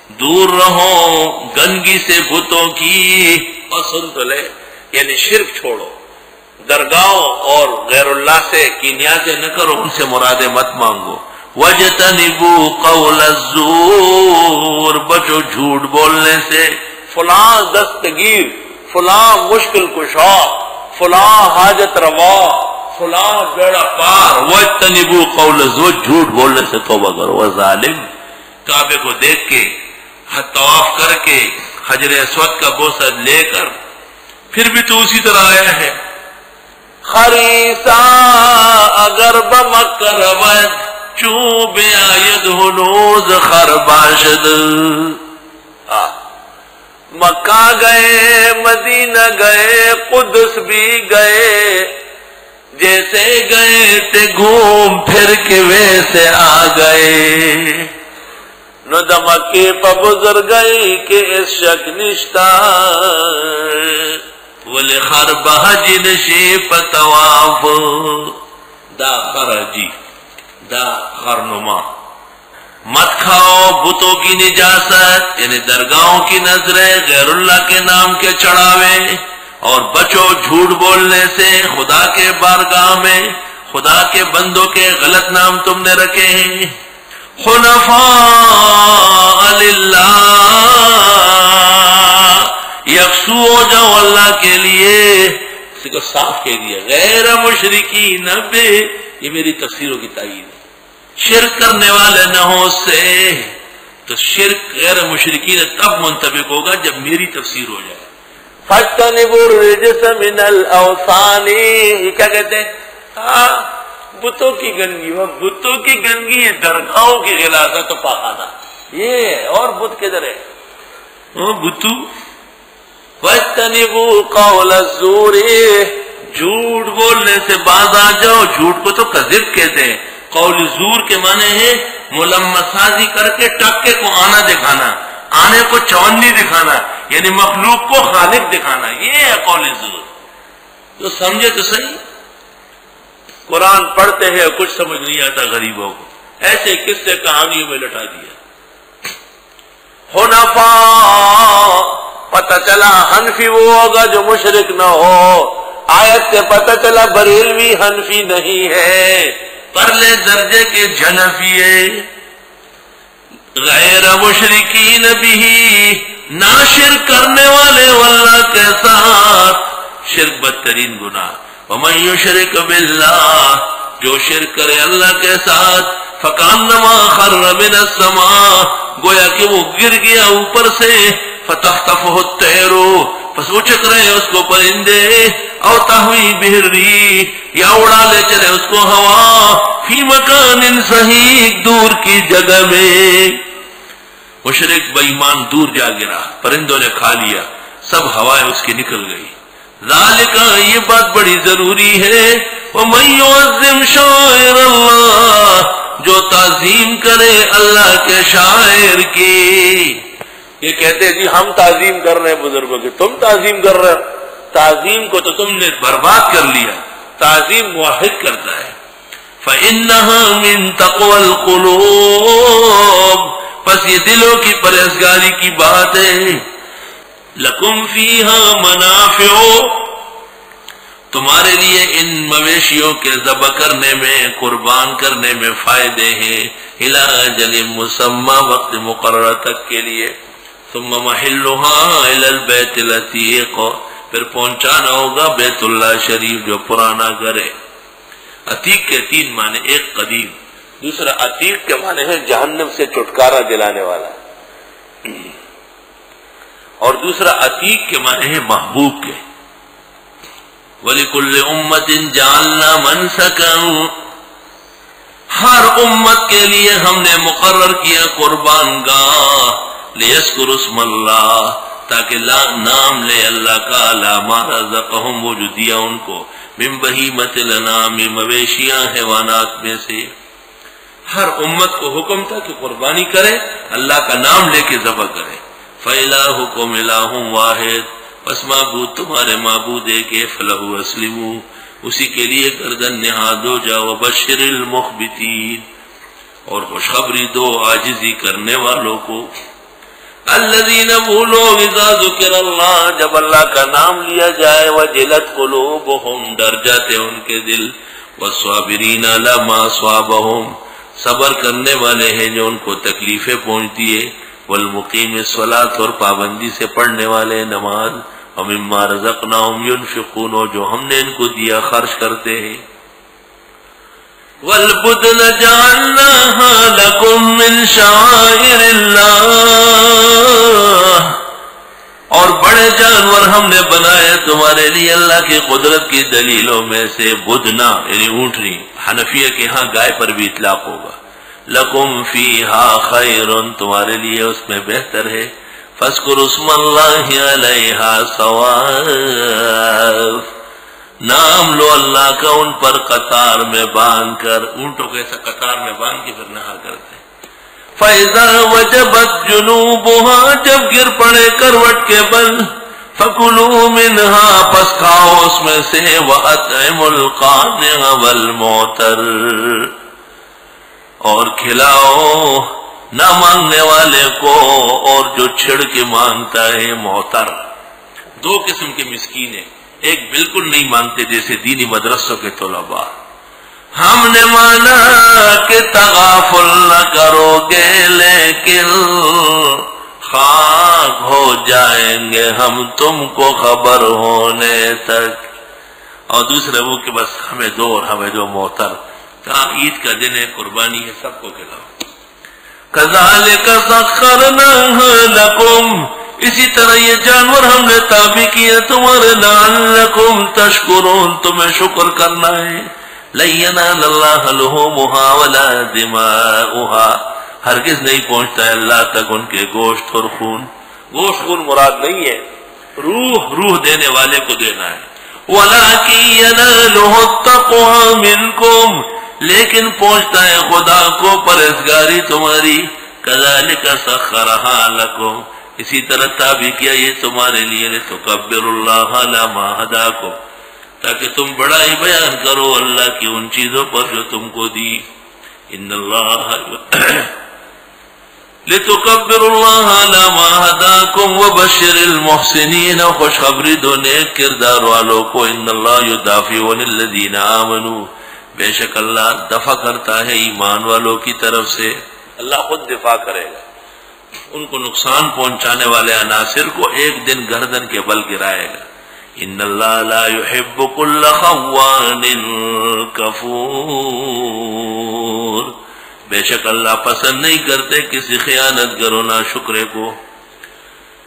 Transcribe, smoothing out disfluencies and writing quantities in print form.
دور رہو گندگی سے بتوں کی، اور سن تو لے، یعنی شرک چھوڑو، درگاہوں اور غیر اللہ سے کینیازیں نہ کرو، ان سے مرادیں مت مانگو۔ وَاجْتَنِبُوا قَوْلَ الزُّورِ، بچو جھوٹ بولنے سے، فلاں دستگیر، فلاں مشکل کشا، فلاں حاجت روا، فلاں بیڑا پار، وَاجْتَنِبُوا قَوْلَ الزُّورِ، جھوٹ بولنے سے توبہ کرو۔ وَظَالِمْ، کعبے کو دیکھ کے، طواف کر کے، حجر اسود کا بوسہ لے کر، پھر بھی تو اسی طرح آیا ہے۔ خریسا اگر بمکر ود چوب آید ہنوز خرباشد، مکہ گئے، مدینہ گئے، قدس بھی گئے، جیسے گئے تھے گھوم پھر کے ویسے آ گئے، نو دمکی پا بزرگ گئی کہ اس شک نشتا، ولی خربہ جنشی پا تواف، دا خرجی، دا خرنما، مت کھاؤ بتوں کی نجاست، یعنی درگاہوں کی نظریں، غیر اللہ کے نام کے چڑھاوے، اور بچو جھوٹ بولنے سے، خدا کے بارگاہ میں خدا کے بندوں کے غلط نام تم نے رکھے ہیں۔ حنفاء للہ، یکسو ہو جاؤ اللہ کے لیے، اس کو صاف کہہ دیا، غیر مشرکین بہ، یہ میری تفسیروں کی تائید ہے، شرک کرنے والے نہ ہو اس سے، تو شرک غیر مشرکین تب منطبق ہوگا جب میری تفسیر ہو جائے۔ فَاجْتَنِبُوا الرِّجْسَ مِنَ الْأَوْثَانِ، یہ کیا کہتے ہیں؟ بتوں کی گندگی، وہ بتوں کی گندگی، یہ درگاہوں کی غلاظت و پاخانہ، یہ اور بت کدھر ہے؟ بتو۔ وَاجْتَنِبُوا قَوْلَ الزُّورِ، جھوٹ بولنے سے باز آ جاؤ، جھوٹ کو تو کذب کہتے ہیں، قول زور کے معنی ہے ملمسازی کر کے ٹکے کو آنا دکھانا، آنے کو چونی دکھانا، یعنی مخلوق کو خالق دکھانا، یہ ہے قول زور۔ تو سمجھے تو صحیح، قرآن پڑھتے ہیں کچھ سمجھ نہیں آتا غریبوں کو، ایسے قصے کہانیوں میں لٹا دیا۔ حنفاء، پتہ چلا حنفی وہ ہوگا جو مشرک نہ ہو، آیت سے پتہ چلا بریلوی حنفی نہیں ہے، پرلے درجے کے جنفی ہے۔ غیر مشرکین بھی، نہ شرک کرنے والے واللہ کے ساتھ، شرک بدترین گناہ۔ وَمَن يُشْرِكْ بِاللَّهِ، جو شرک کرے اللہ کے ساتھ، فَكَأَنَّمَا خَرَّ مِنَ السَّمَاءِ، گویا کہ وہ گر گیا اوپر سے، فَتَخْطَفُهُ الطَّيْرُ، پس اچک رہے اس کو پرندے، او تحوی بِهِ الرِّيحُ، یا اڑا لے چلے اس کو ہوا، فی مکان صحیح، دور کی جگہ میں۔ مشرک بے ایمان دور جا گرا، پرندوں نے کھا لیا، سب ہوائیں اس کی نکل گئی۔ ذالک، یہ بات بڑی ضروری ہے، وَمَن يُعَظِّمْ شَعَائِرَ اللَّهِ، جو تعظیم کرے اللہ کے شاعر کی۔ یہ کہتے ہیں جی ہم تعظیم کر رہے ہیں بزرگوں کی، تم تعظیم کر رہے ہو، تعظیم کو تو تم نے برباد کر لیا، تعظیم موحد کرتا ہے۔ فَإِنَّهَا مِن تَقْوَى الْقُلُوبِ، پس یہ دلوں کی پرہیزگاری کی بات ہے۔ لَكُمْ فِيهَا مَنَافِعُ، تمہارے لیے ان مویشیوں کے ذبح کرنے میں، قربان کرنے میں فائدے ہیں، اِلَىٰ أَجَلٍ مُّسَمًّى، وقت مقررہ تک کے لیے۔ ثم محلها الى البيت العتيق، پھر پہنچانا ہوگا بیت اللہ شریف جو پرانا گھر ہے۔ عتیق کے تین معنی، ایک قدیم، دوسرا عتیق کے معنی ہے جہنم سے چھٹکارا دلانے والا، اور دوسرا عتیق کے معنی ہے محبوب کے۔ وَلِكُلِّ أُمَّةٍ جَعَلْنَا مَنْسَكًا، ہر امت کے لیے ہم نے مقرر کیا قربان گاہ، لِيَذْكُرُوا اسْمَ اللَّهِ، تاکہ نام لے اللہ کا، عَلَىٰ مَا رَزَقَهُمْ، وہ جو دیا ان کو، مِن بَهِیمَةِ الْأَنْعَامِ، مویشیاں حیوانات میں سے۔ ہر امت کو حکم تھا کہ قربانی کرے، اللہ کا نام لے کے ذبح کرے۔ فَإِلَٰهُكُمْ إِلَٰهٌ وَاحِدٌ، پس معبود تمہارے معبود ایک ہے، فَلَهُ أَسْلِمُوا، اسی کے لیے گردن نہاد ہو جاؤ، وَبَشِّرِ الْمُخْبِتِينَ، اور خوشخبری دو عاجزی کرنے والوں کو۔ الذین وہ لوگ اذا ذکر اللہ جب اللہ کا نام لیا جائے وجلت قلوبہم ڈر جاتے ان کے دل والصابرین علی ما اصابہم صبر کرنے والے ہیں جو ان کو تکلیفیں پہنچتی ہے والمقیم الصلاۃ اور پابندی سے پڑھنے والے نماز ومما رزقناہم ينفقون جو ہم نے ان کو دیا خرچ کرتے ہیں والبدن جعلناها لكم من شعائر اللہ اور بڑے جانور ہم نے بنائے تمہارے لیے اللہ کی قدرت کی دلیلوں میں سے بدنا یعنی اونٹنی حنفیہ کے ہاں گائے پر بھی اطلاق ہوگا لکم فیہا خیر تمہارے لیے اس میں بہتر ہے فاذکروا اسم اللہ علیہا صواف نام لو اللہ کا ان پر قطار میں باندھ کر اونٹوں کو ایسا قطار میں باندھ کے پھر نہا کرتے فَإِذَا وَجَبَتْ جُنُوبُهَا جب گر پڑے کروٹ کے بل فَكُلُوا مِنْهَا پس کھاؤ اس میں سے وَأَطْعِمُوا الْقَانِعَ وَالْمُعْتَرَّ اور کھلاؤ نہ مانگنے والے کو اور جو چھڑ کے مانگتا ہے معتر دو قسم کے مسکین ہیں ایک بالکل نہیں مانگتے جیسے دینی مدرسوں کے طلباء ہم نے مانا کہ تغافل نہ کرو گے لیکن خاک ہو جائیں گے ہم تم کو خبر ہونے تک اور دوسرے وہ کہ بس ہمیں دو اور ہمیں دو محتر کہاں عید کا دن ہے قربانی ہے سب کو کھلاؤ کذالک سخرناها لکم اسی طرح یہ جانور ہم نے تابع کیا تمہارے لعلکم تشکرون تمہیں شکر کرنا ہے لن ینال اللہ لحومها ولا دماؤها ہرگز نہیں پہنچتا ہے اللہ تک ان کے گوشت اور خون گوشت خون مراد نہیں ہے روح دینے والے کو دینا ہے ولکن ینالہ التقوی منکم لیکن پہنچتا ہے خدا کو پرہیزگاری تمہاری کذالک سخرها لکم اسی طرح تابع کیا یہ تمہارے لیے لتکبروا اللہ علی ما ہداکم تاکہ تم بڑائی بیان کرو اللہ کی ان چیزوں پر جو تم کو دی ان اللہ لتکبروا اللہ علی ما ہداکم وبشر المحسنین خوشخبری دو نیک کردار والوں کو ان اللہ یدافع عن الذین آمنوا بے شک اللہ دفع کرتا ہے ایمان والوں کی طرف سے اللہ خود دفاع کرے گا ان کو نقصان پہنچانے والے عناصر کو ایک دن گردن کے بل گرائے گا ان اللہ لا يحب كل خوان کفور بے شک اللہ پسند نہیں کرتے کسی خیانت گرو ناشکرے کو